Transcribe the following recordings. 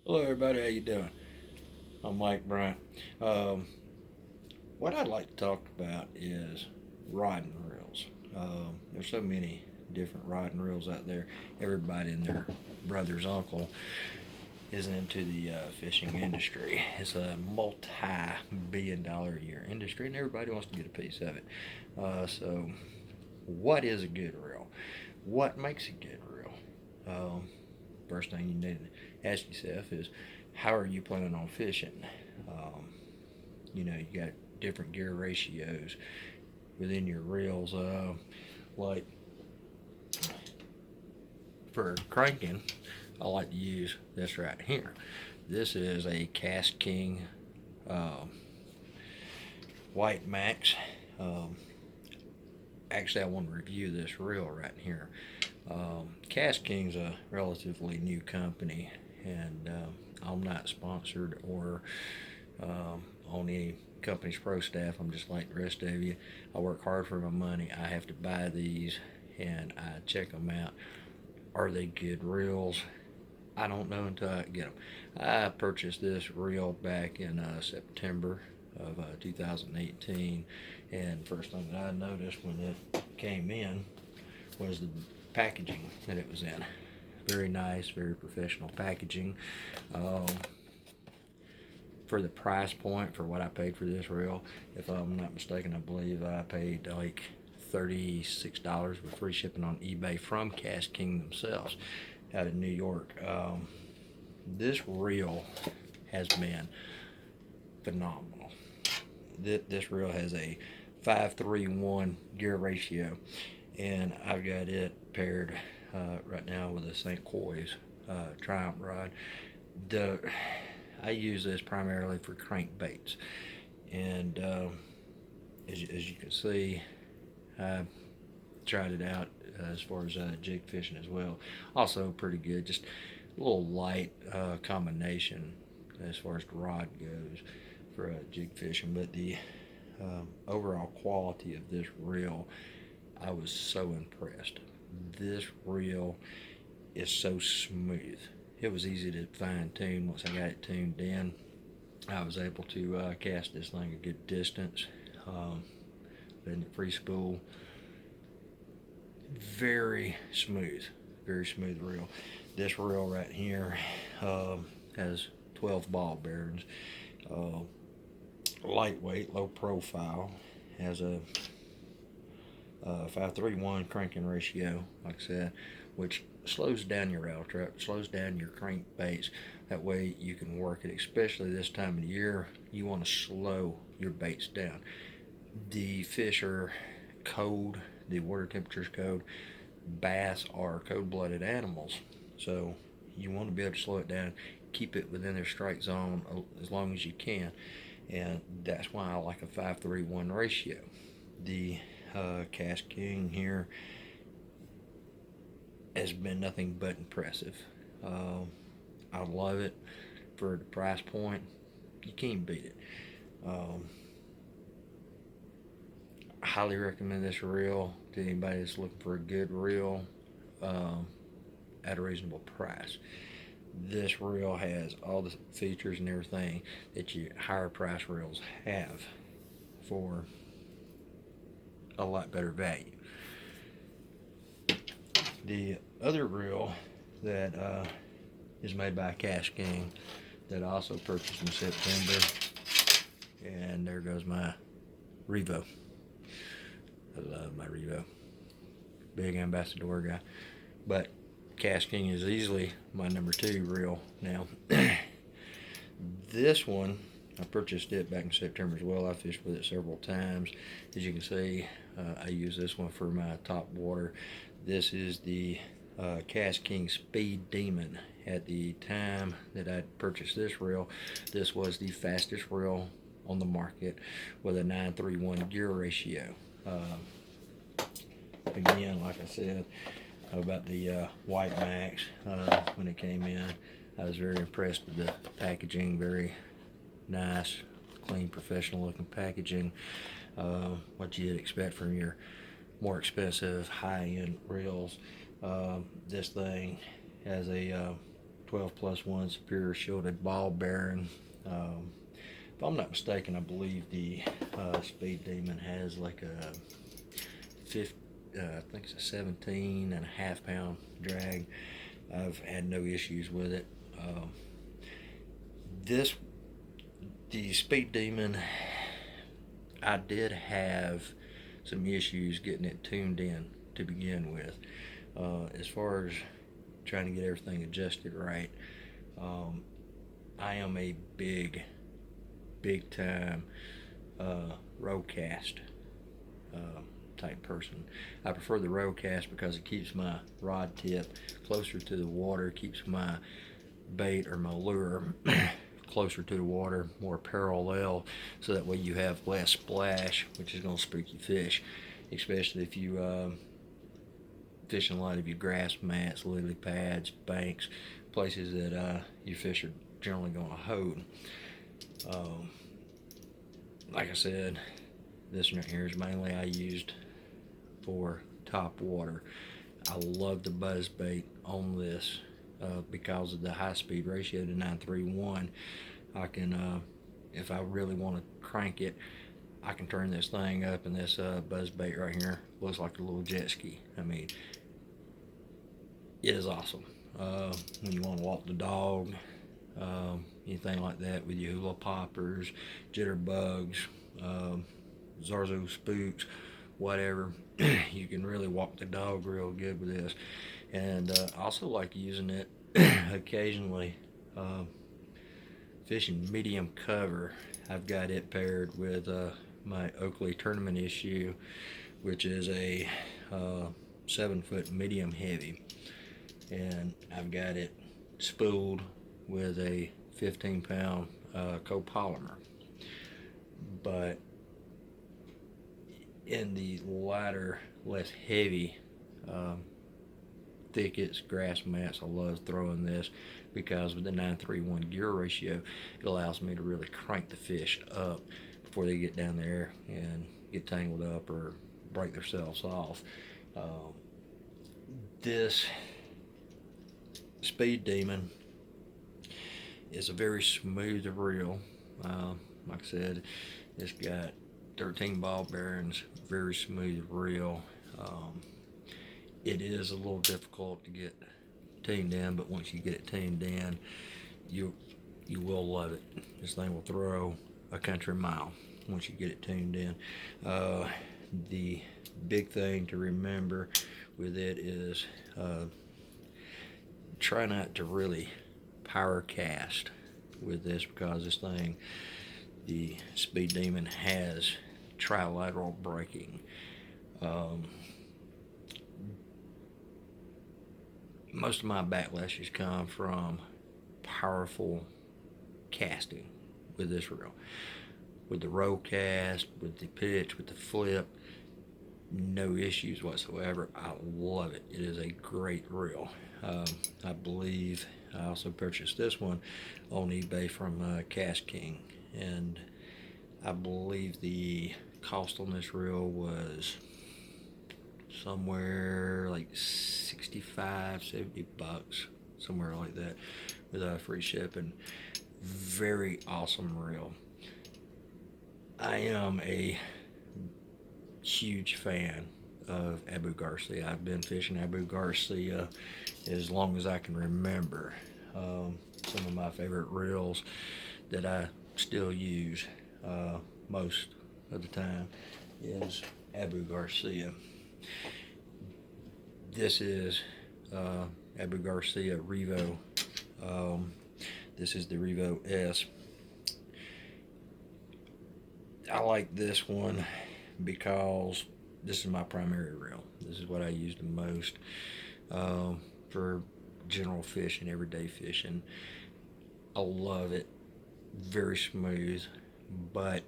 Hello everybody, how you doing? I'm Mike Bryant. Um, what I'd like to talk about is rod and reels. There's so many different rod and reels out there. Everybody and their brother's uncle is into the fishing industry. It's a multi-billion-dollar a year industry, and everybody wants to get a piece of it. So, what is a good reel? What makes a good reel? First thing you need to ask yourself is, how are you planning on fishing? Um, you got different gear ratios within your reels. Like for cranking, I like to use this right here. This is a Kast King um, White Max. Um, Actually, I want to review this reel right here. Kast King's a relatively new company, and I'm not sponsored or on any company's pro staff. I'm just like the rest of you. I work hard for my money. I have to buy these, and I check them out. Are they good reels? I don't know until I get them. I purchased this reel back in September of 2018, and first thing that I noticed when it came in was the packaging that it was in. Very nice, very professional packaging. Um, for the price point for what I paid for this reel, if I'm not mistaken, I believe I paid like $36 with free shipping on eBay from Kast King themselves out of New York. This reel has been phenomenal. This reel has a 5-3-1 gear ratio, and I've got it paired right now with a St. Croix Triumph rod. The I use this primarily for crankbaits, and as you can see, I tried it out as far as jig fishing as well. Also pretty good, just a little light combination as far as the rod goes for jig fishing, but the overall quality of this reel, I was so impressed. This reel is so smooth. It was easy to fine tune. Once I got it tuned in, I was able to cast this thing a good distance. Letting it free spool. Very smooth, very smooth reel. This reel right here has 12 ball bearings. Uh, Lightweight, low profile. Has a 5-3-1 cranking ratio, like I said, which slows down your rattle trap, slows down your crankbaits. That way you can work it, especially this time of the year. You want to slow your baits down. The fish are cold, the water temperature's cold. Bass are cold-blooded animals, so you want to be able to slow it down, keep it within their strike zone as long as you can, and that's why I like a 5-3-1 ratio. The Kast King here has been nothing but impressive. I love it for the price point. You can't beat it. I highly recommend this reel to anybody that's looking for a good reel um, at a reasonable price. This reel has all the features and everything that your higher price reels have for a lot better value. The other reel that is made by Kast King that I also purchased in September, and there goes my Revo. I love my Revo. Big ambassador guy. But Kast King is easily my number 2 reel now. This one, I purchased it back in September as well. I fished with it several times. As you can see, I use this one for my top water. This is the Kast King Speed Demon. At the time that I purchased this reel, this was the fastest reel on the market with a 9-3-1 gear ratio. Again, like I said about the White Max, when it came in, I was very impressed with the packaging. Very nice, clean, professional looking packaging. What you'd expect from your more expensive high-end reels. This thing has a 12+1 Superior Shielded Ball Bearing. If I'm not mistaken, I believe the Speed Demon has like a I think it's a 17.5 pound drag. I've had no issues with it. The Speed Demon, I did have some issues getting it tuned in to begin with. As far as trying to get everything adjusted right, I am a big time Kast type person. I prefer the Kast because it keeps my rod tip closer to the water, keeps my bait or my lure closer to the water, more parallel, so that way you have less splash, which is going to spook your fish, especially if you fishing a lot of your grass mats, lily pads, banks, places that your fish are generally going to hold. Like I said, this one right here is mainly I used for top water. I love the buzz bait on this because of the high speed ratio to 9:3:1. I can, if I really want to crank it, I can turn this thing up, and this buzz bait right here looks like a little jet ski. I mean, it is awesome. When you want to walk the dog, anything like that with your hula poppers, jitterbugs, Zarzo spooks, whatever, you can really walk the dog real good with this. And I also like using it occasionally fishing medium cover. I've got it paired with my Oakley tournament issue, which is a 7-foot medium heavy, and I've got it spooled with a 15-pound copolymer. But in the lighter, less heavy thickets, grass mats, I love throwing this because with the 9:3:1 gear ratio, it allows me to really crank the fish up before they get down there and get tangled up or break themselves off. This Speed Demon is a very smooth reel. Like I said, it's got 13 ball bearings, very smooth reel. It is a little difficult to get tuned in, but once you get it tuned in, you will love it. This thing will throw a country mile once you get it tuned in. The big thing to remember with it is try not to really power cast with this, because this thing, the Speed Demon, has trilateral braking. Most of my backlashes come from powerful casting with this reel. With the cast, with the pitch, with the flip, no issues whatsoever. I love it. It is a great reel. I believe I also purchased this one on eBay from Kast King, and I believe the cost on this reel was somewhere like 65, 70 bucks, somewhere like that, with free shipping. Very awesome reel. I am a huge fan of Abu Garcia. I've been fishing Abu Garcia as long as I can remember. Some of my favorite reels that I still use most of the time is Abu Garcia. This is Abu Garcia Revo. This is the Revo S. I like this one because this is my primary reel. This is what I use the most for general fishing, everyday fishing. I love it. Very smooth, but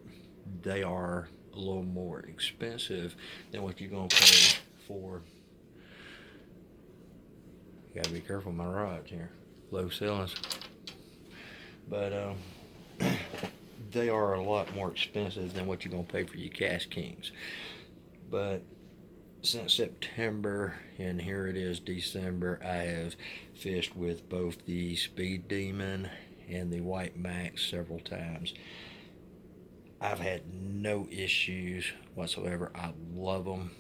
they are a little more expensive than what you're going to pay for. You gotta be careful with my rods here. Low ceilings. But they are a lot more expensive than what you're going to pay for your Kast Kings. But since September, and here it is December, I have fished with both the Speed Demon and the White Max several times. I've had no issues whatsoever. I love them.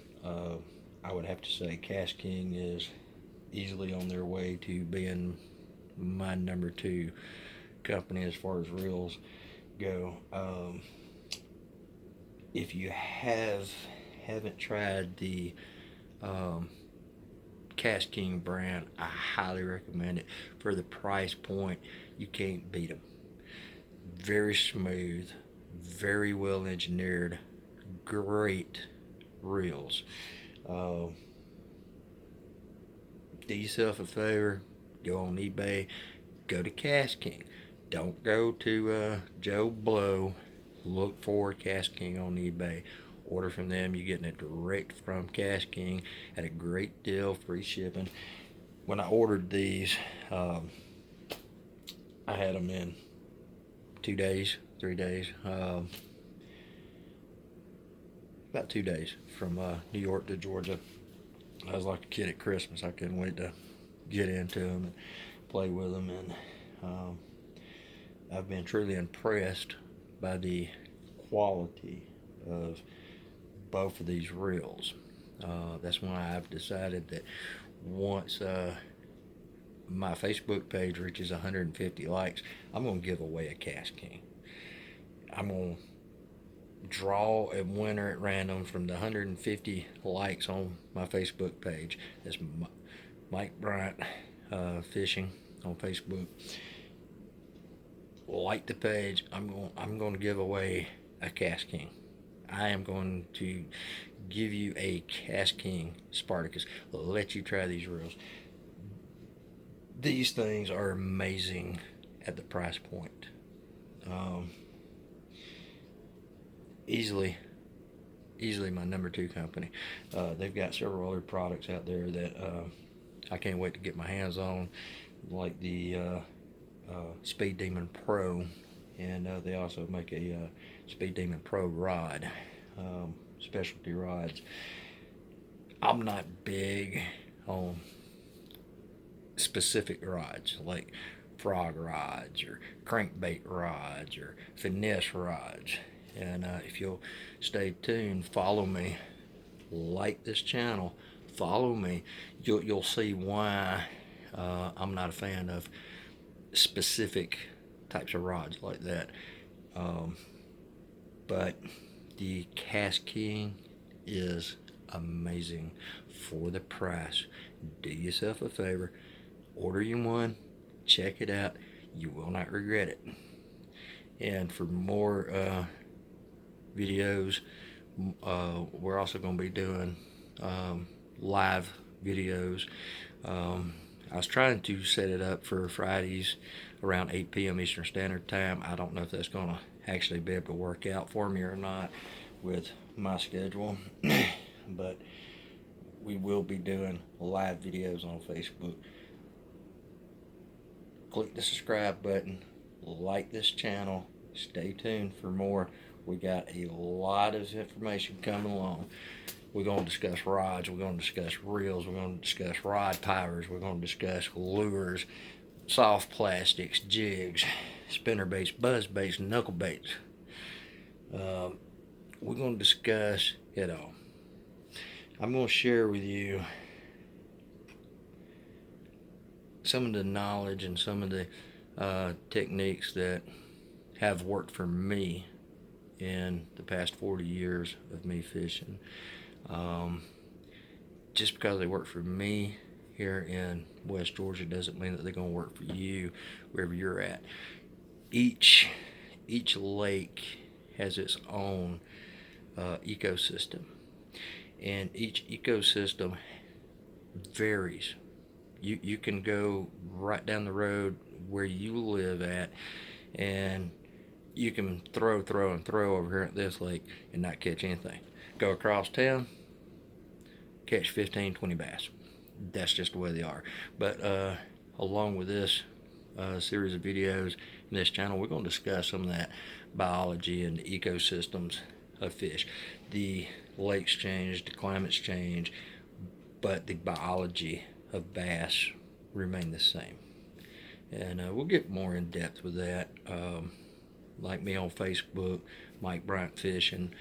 I would have to say Kast King is easily on their way to being my number 2 company as far as reels go. If you haven't tried the Kast King brand, I highly recommend it. For the price point, you can't beat them. Very smooth, very well engineered, great reels. Do yourself a favor, go on eBay, go to Kast King. Don't go to Joe Blow. Look for Kast King on eBay. Order from them. You're getting it direct from Kast King at a great deal, free shipping. When I ordered these, I had them in 2 days, 3 days. About 2 days from New York to Georgia. I was like a kid at Christmas. I couldn't wait to get into them and play with them, and I've been truly impressed by the quality of both of these reels. That's why I've decided that once my Facebook page reaches 150 likes, I'm going to give away a Kast King. I'm going to draw a winner at random from the 150 likes on my Facebook page. That's Mike Bryant Fishing on Facebook. Like the page. I'm going to give away a Kast King. I am going to give you a Kast King Spartacus. Let you try these reels. These things are amazing at the price point. Easily my number 2 company. They've got several other products out there that I can't wait to get my hands on, like the Speed Demon Pro, and they also make a Speed Demon Pro rod, specialty rods. I'm not big on specific rods like frog rods or crankbait rods or finesse rods. And if you'll stay tuned, follow me, like this channel, follow me, you'll see why I'm not a fan of specific types of rods like that. But the Kast King is amazing for the price. Do yourself a favor, order you one, check it out, you will not regret it. And for more videos, we're also going to be doing live videos. I was trying to set it up for Fridays around 8 p.m. Eastern Standard Time. I don't know if that's going to actually be able to work out for me or not with my schedule, but we will be doing live videos on Facebook. Click the subscribe button, like this channel, stay tuned for more. We got a lot of information coming along. We're going to discuss rods, we're going to discuss reels, we're going to discuss rod powers, we're going to discuss lures, soft plastics, jigs, spinner baits, buzz baits, knuckle baits. We're going to discuss it all. I'm going to share with you some of the knowledge and some of the techniques that have worked for me in the past 40 years of me fishing. Just because they work for me here in West Georgia doesn't mean that they're going to work for you wherever you're at. Each lake has its own ecosystem, and each ecosystem varies. You can go right down the road where you live at, and you can throw over here at this lake and not catch anything. Go across town, catch 15, 20 bass. That's just the way they are. But along with this series of videos in this channel, we're going to discuss some of that biology and ecosystems of fish. The lakes change, the climates change, but the biology of bass remain the same. And we'll get more in depth with that. Like me on Facebook, Mike Bryant Fishing.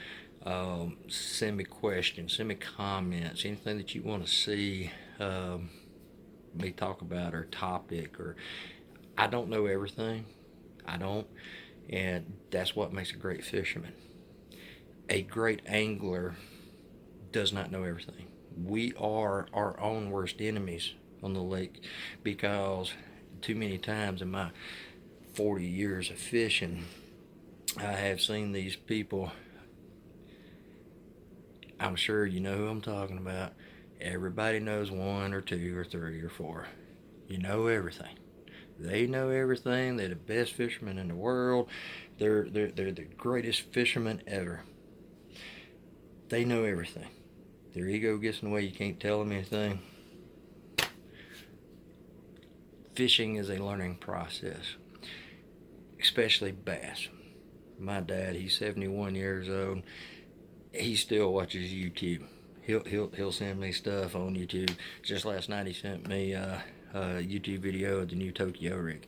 Send me questions, send me comments, anything that you want to see me talk about, or topic. Or I don't know everything. I don't, and that's what makes a great fisherman. A great angler does not know everything. We are our own worst enemies on the lake, because too many times in my 40 years of fishing, I have seen these people. I'm sure you know who I'm talking about. Everybody knows one or two or three or four. You know everything. They know everything. They're the best fishermen in the world. They're the greatest fishermen ever. They know everything. Their ego gets in the way. You can't tell them anything. Fishing is a learning process, especially bass. My dad, he's 71 years old. He still watches YouTube. He'll send me stuff on YouTube. Just last night he sent me a YouTube video of the new Tokyo rig.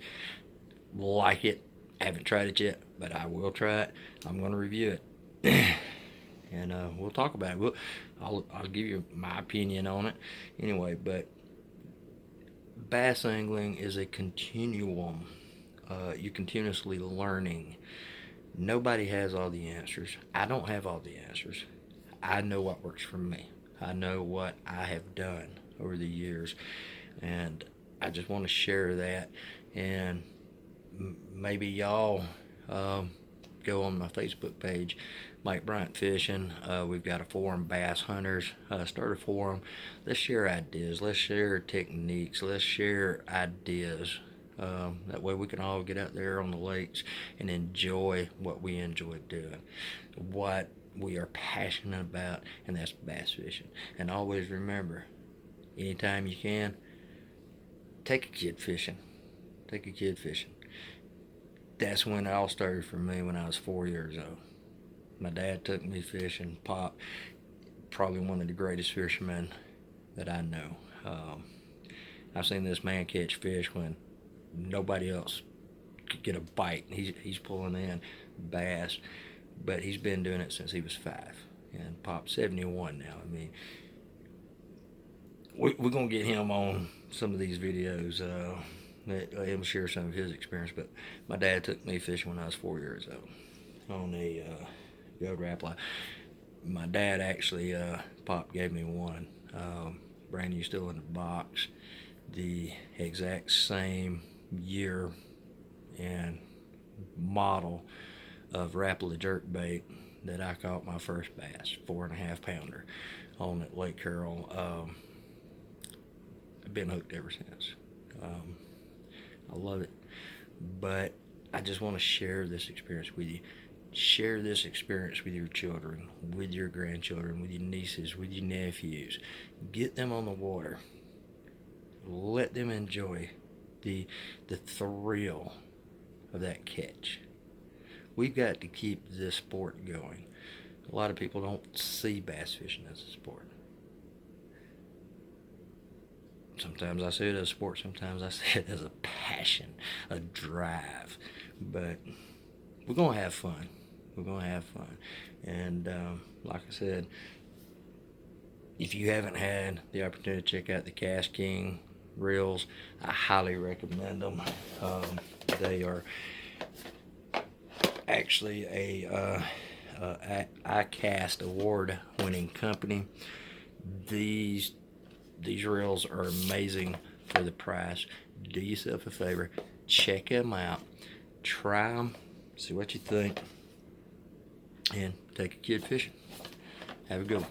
Like it. I haven't tried it yet, but I will try it. I'm going to review it. And we'll talk about it. I'll give you my opinion on it anyway. But bass angling is a continuum. You're continuously learning. Nobody has all the answers. I don't have all the answers. I know what works for me. I know what I have done over the years, and I just want to share that. And maybe y'all go on my Facebook page, Mike Bryant Fishing. We've got a forum, Bass Hunters. Start a forum. Let's share ideas. Let's share techniques. Let's share ideas. That way we can all get out there on the lakes and enjoy what we enjoy doing, what we are passionate about, and that's bass fishing. And always remember, anytime you can, take a kid fishing. Take a kid fishing. That's when it all started for me, when I was 4 years old. My dad took me fishing. Pop, probably one of the greatest fishermen that I know. I've seen this man catch fish when nobody else could get a bite. He's pulling in bass, but he's been doing it since he was 5. And Pop's 71 now. I mean, we're gonna get him on some of these videos. Let him share some of his experience. But my dad took me fishing when I was 4 years old on a gold rapala. My dad actually, Pop gave me one, brand new, still in the box, the exact same year and model of rapala jerkbait that I caught my first bass, 4.5 pounder on at Lake Carroll. I've been hooked ever since. I love it, but I just want to share this experience with you. Share this experience with your children, with your grandchildren, with your nieces, with your nephews. Get them on the water. Let them enjoy the thrill of that catch. We've got to keep this sport going. A lot of people don't see bass fishing as a sport. Sometimes I see it as a sport, sometimes I see it as a passion, a drive. But we're going to have fun. We're going to have fun. And like I said, if you haven't had the opportunity to check out the Kast King reels, I highly recommend them. They are actually a Kast award-winning company. These reels are amazing for the price. Do yourself a favor, check them out, try them, see what you think, and take a kid fishing. Have a good one.